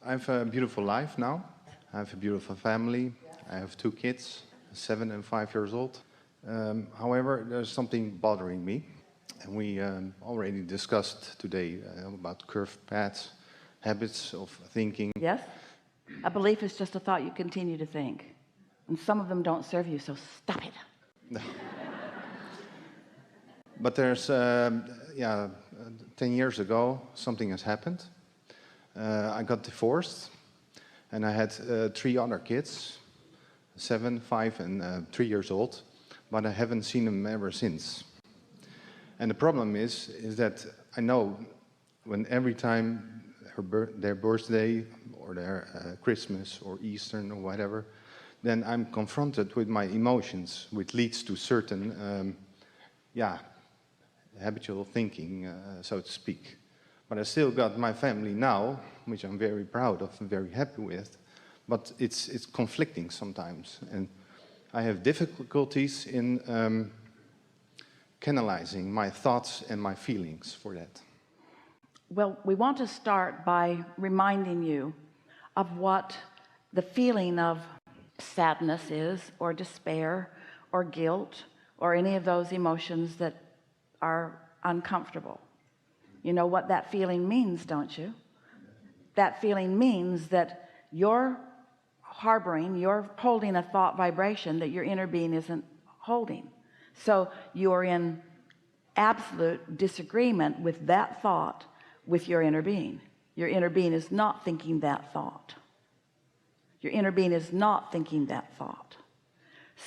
I have a beautiful life now. I have a beautiful family. I have 2 kids, 7 and 5 years old. However, there's something bothering me. And we already discussed today about curved paths, habits of thinking. Yes? A belief is just a thought you continue to think. And some of them don't serve you, so stop it. But there's, 10 years ago, something has happened. I got divorced, and I had 3 other kids, 7, 5, and 3 years old, but I haven't seen them ever since. And the problem is that I know when every time their birthday or their Christmas or Easter or whatever, then I'm confronted with my emotions, which leads to certain, habitual thinking, so to speak. But I still got my family now, which I'm very proud of and very happy with, but it's conflicting sometimes. And I have difficulties in canalizing my thoughts and my feelings for that. Well, we want to start by reminding you of what the feeling of sadness is, or despair, or guilt, or any of those emotions that are uncomfortable. You know what that feeling means, don't you? That feeling means that you're harboring, you're holding a thought vibration that your inner being isn't holding. So you're in absolute disagreement with that thought with your inner being. Your inner being is not thinking that thought. Your inner being is not thinking that thought.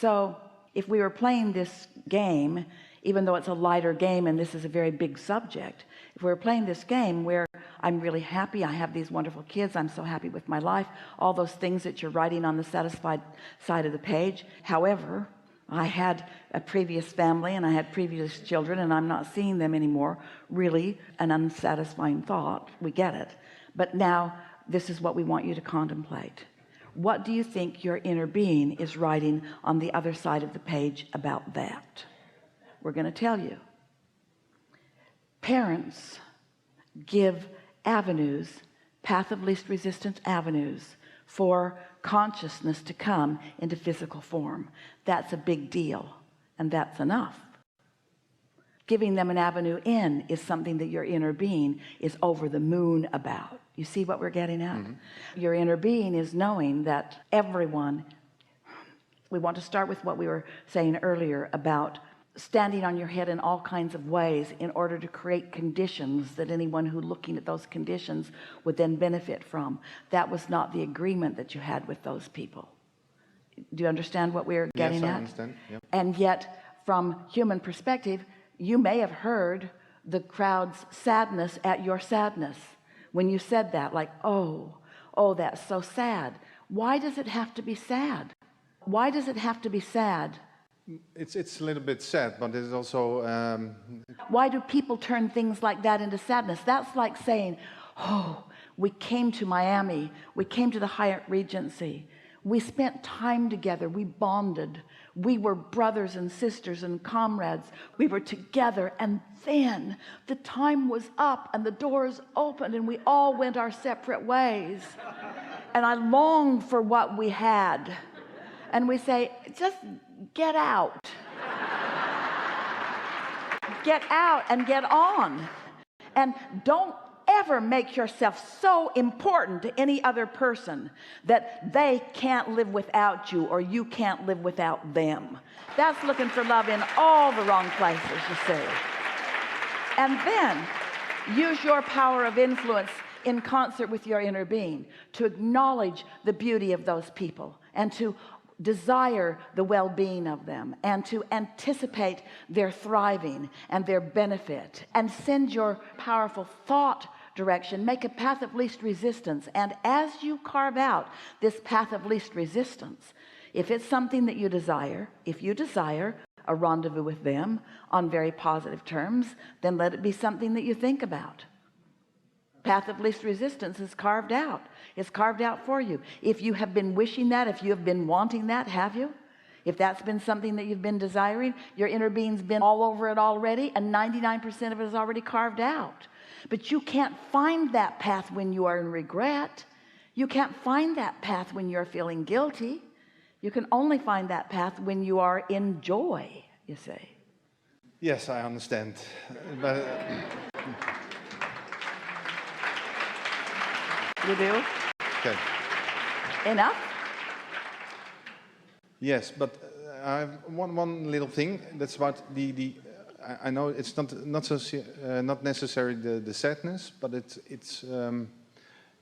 So if we were playing this game, even though it's a lighter game and this is a very big subject, if we're playing this game where I'm really happy, I have these wonderful kids, I'm so happy with my life, all those things that you're writing on the satisfied side of the page. However, I had a previous family and I had previous children and I'm not seeing them anymore. Really an unsatisfying thought. We get it. But now this is what we want you to contemplate. What do you think your inner being is writing on the other side of the page about that? We're going to tell you. Parents give avenues, path of least resistance avenues, for consciousness to come into physical form. That's a big deal, and that's enough. Giving them an avenue in is something that your inner being is over the moon about. You see what we're getting at? Mm-hmm. Your inner being is knowing that everyone, we want to start with what we were saying earlier about standing on your head in all kinds of ways in order to create conditions that anyone who looking at those conditions would then benefit from. That was not the agreement that you had with those people. Do you understand what we're getting at? Yes, I understand. Yep. And yet from human perspective, you may have heard the crowd's sadness at your sadness when you said that, like, oh, that's so sad. Why does it have to be sad? Why does it have to be sad? It's a little bit sad, but it's also... Why do people turn things like that into sadness? That's like saying, oh, we came to Miami, we came to the Hyatt Regency, we spent time together, we bonded, we were brothers and sisters and comrades, we were together, and then the time was up and the doors opened and we all went our separate ways. And I longed for what we had. And we say, just get out. Get out and get on. And don't ever make yourself so important to any other person that they can't live without you or you can't live without them. That's looking for love in all the wrong places, you see. And then use your power of influence in concert with your inner being to acknowledge the beauty of those people and to desire the well-being of them and to anticipate their thriving and their benefit, and send your powerful thought direction, make a path of least resistance. And as you carve out this path of least resistance, if it's something that you desire, if you desire a rendezvous with them on very positive terms, then let it be something that you think about. Path of least resistance is carved out. It's carved out for you. If you have been wishing that, if you have been wanting that, have you? If that's been something that you've been desiring, your inner being's been all over it already, and 99% of it is already carved out. But you can't find that path when you are in regret. You can't find that path when you're feeling guilty. You can only find that path when you are in joy, you see. Yes, I understand. But You do? okay. Enough? Yes, but I have one little thing. That's about the. I know it's not necessarily the sadness, but it's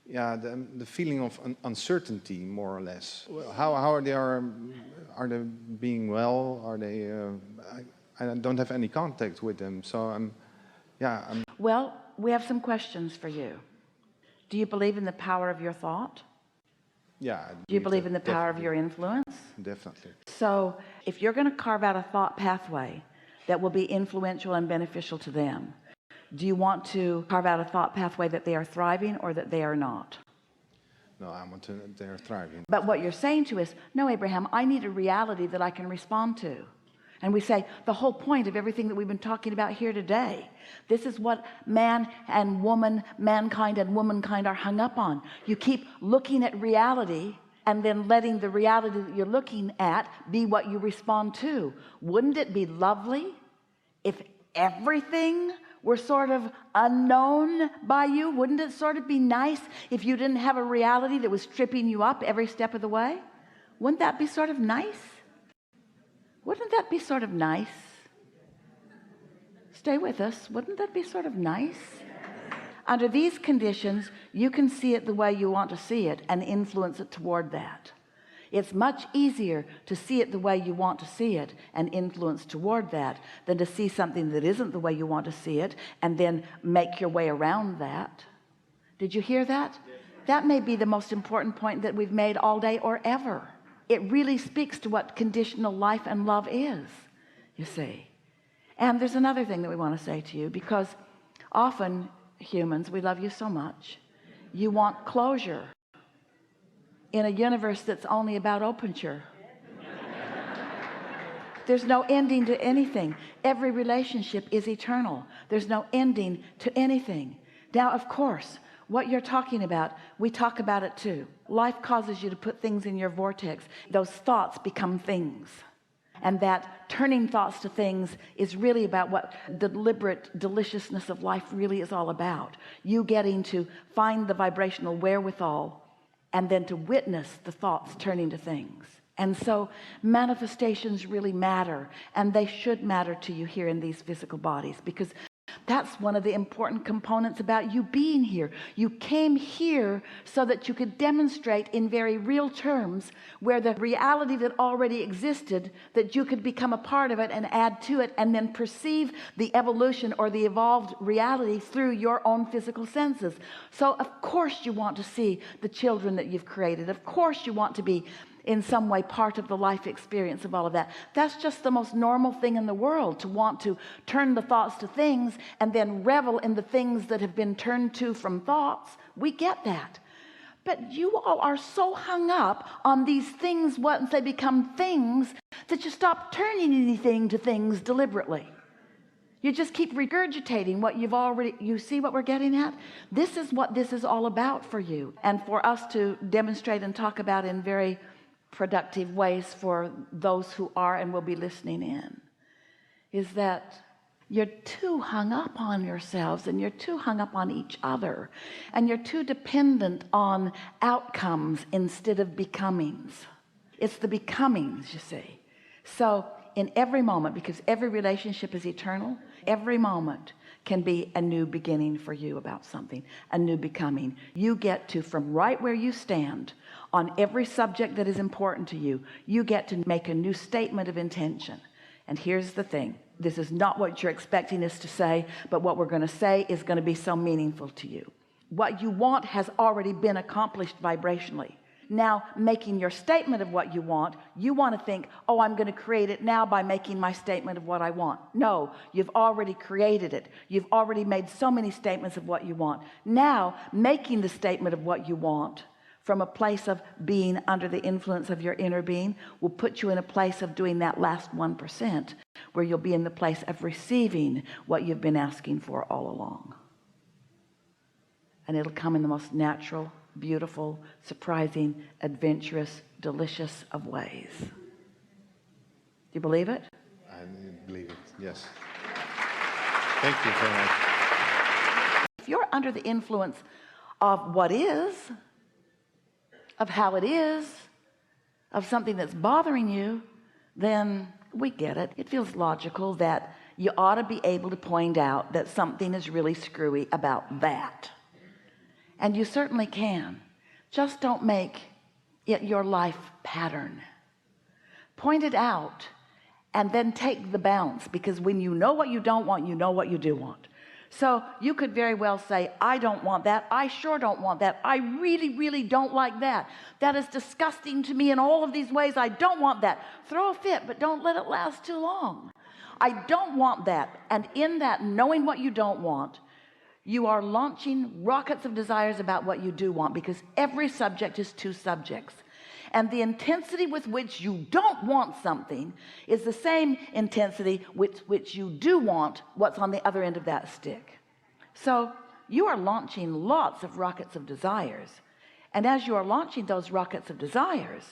yeah, the feeling of uncertainty, more or less. How are they being well? Are they? I don't have any contact with them, so I'm. Well, we have some questions for you. Do you believe in the power of your thought? Yeah. Do you believe in the power of your influence? Definitely. So if you're going to carve out a thought pathway that will be influential and beneficial to them, do you want to carve out a thought pathway that they are thriving or that they are not? No, I want to. They're thriving. But what you're saying to us, no, Abraham, I need a reality that I can respond to. And we say the whole point of everything that we've been talking about here today, this is what man and woman, mankind and womankind are hung up on. You keep looking at reality and then letting the reality that you're looking at be what you respond to. Wouldn't it be lovely if everything were sort of unknown by you? Wouldn't it sort of be nice if you didn't have a reality that was tripping you up every step of the way? Wouldn't that be sort of nice? Wouldn't that be sort of nice? Stay with us. Wouldn't that be sort of nice? Under these conditions, you can see it the way you want to see it and influence it toward that. It's much easier to see it the way you want to see it and influence toward that than to see something that isn't the way you want to see it and then make your way around that. Did you hear that? That may be the most important point that we've made all day or ever. It really speaks to what conditional life and love is, you see. And there's another thing that we want to say to you, because often humans, we love you so much, you want closure in a universe that's only about openture. There's no ending to anything. Every relationship is eternal. There's no ending to anything. Now, of course, what you're talking about, we talk about it too. Life causes you to put things in your vortex. Those thoughts become things. And that turning thoughts to things is really about what the deliberate deliciousness of life really is all about. You getting to find the vibrational wherewithal and then to witness the thoughts turning to things. And so manifestations really matter, and they should matter to you here in these physical bodies, because that's one of the important components about you being here. You came here so that you could demonstrate in very real terms where the reality that already existed, that you could become a part of it and add to it, and then perceive the evolution or the evolved reality through your own physical senses. So of course you want to see the children that you've created. Of course you want to be in some way part of the life experience of all of that. That's just the most normal thing in the world, to want to turn the thoughts to things and then revel in the things that have been turned to from thoughts. We get that. But you all are so hung up on these things once they become things that you stop turning anything to things deliberately. You just keep regurgitating what you've already, you see what we're getting at? This is what this is all about for you, and for us to demonstrate and talk about in very productive ways for those who are and will be listening in, is that you're too hung up on yourselves, and you're too hung up on each other, and you're too dependent on outcomes instead of becomings. It's the becomings, you see. So in every moment, because every relationship is eternal, every moment can be a new beginning for you about something, a new becoming. You get to, from right where you stand on every subject that is important to you, you get to make a new statement of intention. And here's the thing, this is not what you're expecting us to say, but what we're going to say is going to be so meaningful to you. What you want has already been accomplished vibrationally. Now, making your statement of what you want to think, oh, I'm going to create it now by making my statement of what I want. No, you've already created it. You've already made so many statements of what you want. Now, making the statement of what you want from a place of being under the influence of your inner being will put you in a place of doing that last 1%, where you'll be in the place of receiving what you've been asking for all along. And it'll come in the most natural, beautiful, surprising, adventurous, delicious of ways. Do you believe it? I believe it, yes. Thank you very much. If you're under the influence of what is, of how it is, of something that's bothering you, then we get it. It feels logical that you ought to be able to point out that something is really screwy about that. And you certainly can. Just don't make it your life pattern. Point it out and then take the bounce, because when you know what you don't want, you know what you do want. So you could very well say, I don't want that. I sure don't want that. I really, really don't like that. That is disgusting to me in all of these ways. I don't want that. Throw a fit, but don't let it last too long. I don't want that. And in that, knowing what you don't want, you are launching rockets of desires about what you do want, because every subject is two subjects. And the intensity with which you don't want something is the same intensity with which you do want what's on the other end of that stick. So you are launching lots of rockets of desires. And as you are launching those rockets of desires,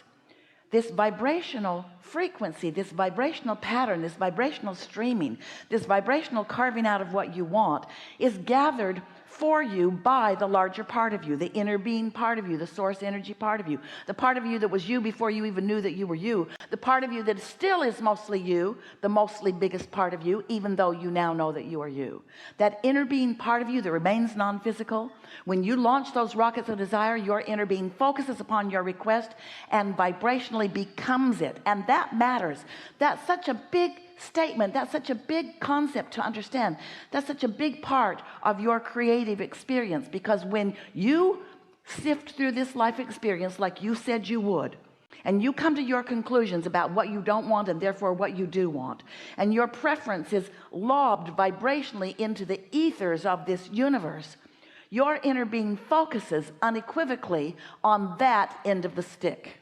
this vibrational frequency, this vibrational pattern, this vibrational streaming, this vibrational carving out of what you want is gathered for you by the larger part of you, the inner being part of you, the source energy part of you, the part of you that was you before you even knew that you were you, the part of you that still is mostly you, the mostly biggest part of you, even though you now know that you are you. That inner being part of you that remains non-physical, when you launch those rockets of desire, your inner being focuses upon your request and vibrationally becomes it. And that matters. That's such a big statement. That's such a big concept to understand. That's such a big part of your creative experience, because when you sift through this life experience like you said you would, and you come to your conclusions about what you don't want and therefore what you do want, and your preference is lobbed vibrationally into the ethers of this universe, your inner being focuses unequivocally on that end of the stick.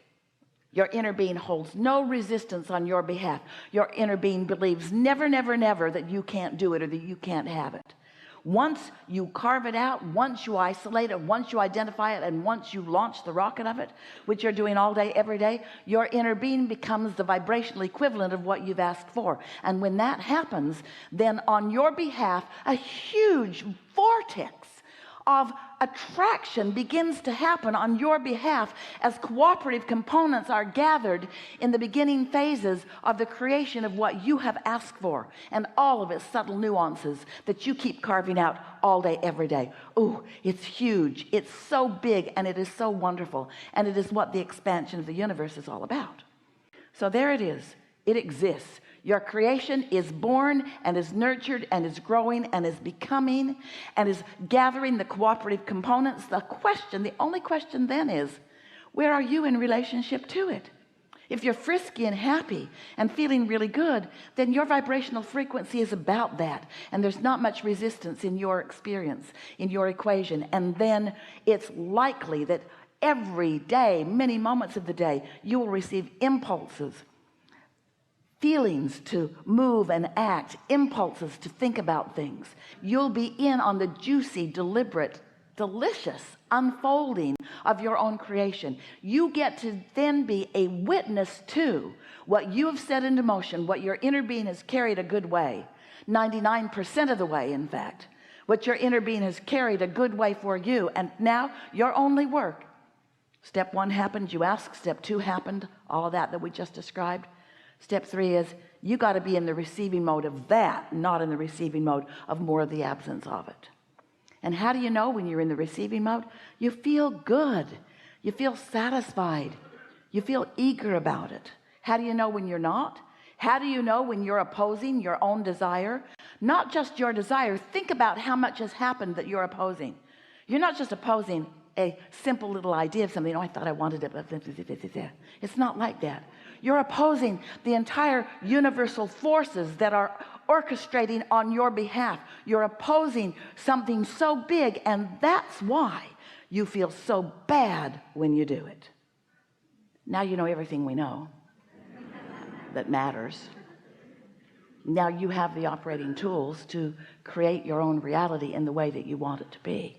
Your inner being holds no resistance on your behalf. Your inner being believes never, never, never that you can't do it or that you can't have it. Once you carve it out, once you isolate it, once you identify it, and once you launch the rocket of it, which you're doing all day, every day, your inner being becomes the vibrational equivalent of what you've asked for. And when that happens, then on your behalf, a huge vortex of attraction begins to happen on your behalf as cooperative components are gathered in the beginning phases of the creation of what you have asked for, and all of its subtle nuances that you keep carving out all day, every day. Oh, it's huge. It's so big, and it is so wonderful, and it is what the expansion of the universe is all about. So there it is. It exists. Your creation is born and is nurtured and is growing and is becoming and is gathering the cooperative components. The only question then is, where are you in relationship to it? If you're frisky and happy and feeling really good, then your vibrational frequency is about that. And there's not much resistance in your experience, in your equation. And then it's likely that every day, many moments of the day, you will receive impulses, feelings to move and act, impulses to think about things. You'll be in on the juicy, deliberate, delicious unfolding of your own creation. You get to then be a witness to what you have set into motion, what your inner being has carried a good way, 99% of the way, in fact, what your inner being has carried a good way for you. And now your only work, step 1 happened, you asked. Step 2 happened, all of that we just described. Step 3 is you got to be in the receiving mode of that, not in the receiving mode of more of the absence of it. And how do you know when you're in the receiving mode? You feel good. You feel satisfied. You feel eager about it. How do you know when you're not? How do you know when you're opposing your own desire? Not just your desire. Think about how much has happened that you're opposing. You're not just opposing a simple little idea of something. Oh, I thought I wanted it, but it's not like that. You're opposing the entire universal forces that are orchestrating on your behalf. You're opposing something so big, and that's why you feel so bad when you do it. Now you know everything we know that matters. Now you have the operating tools to create your own reality in the way that you want it to be.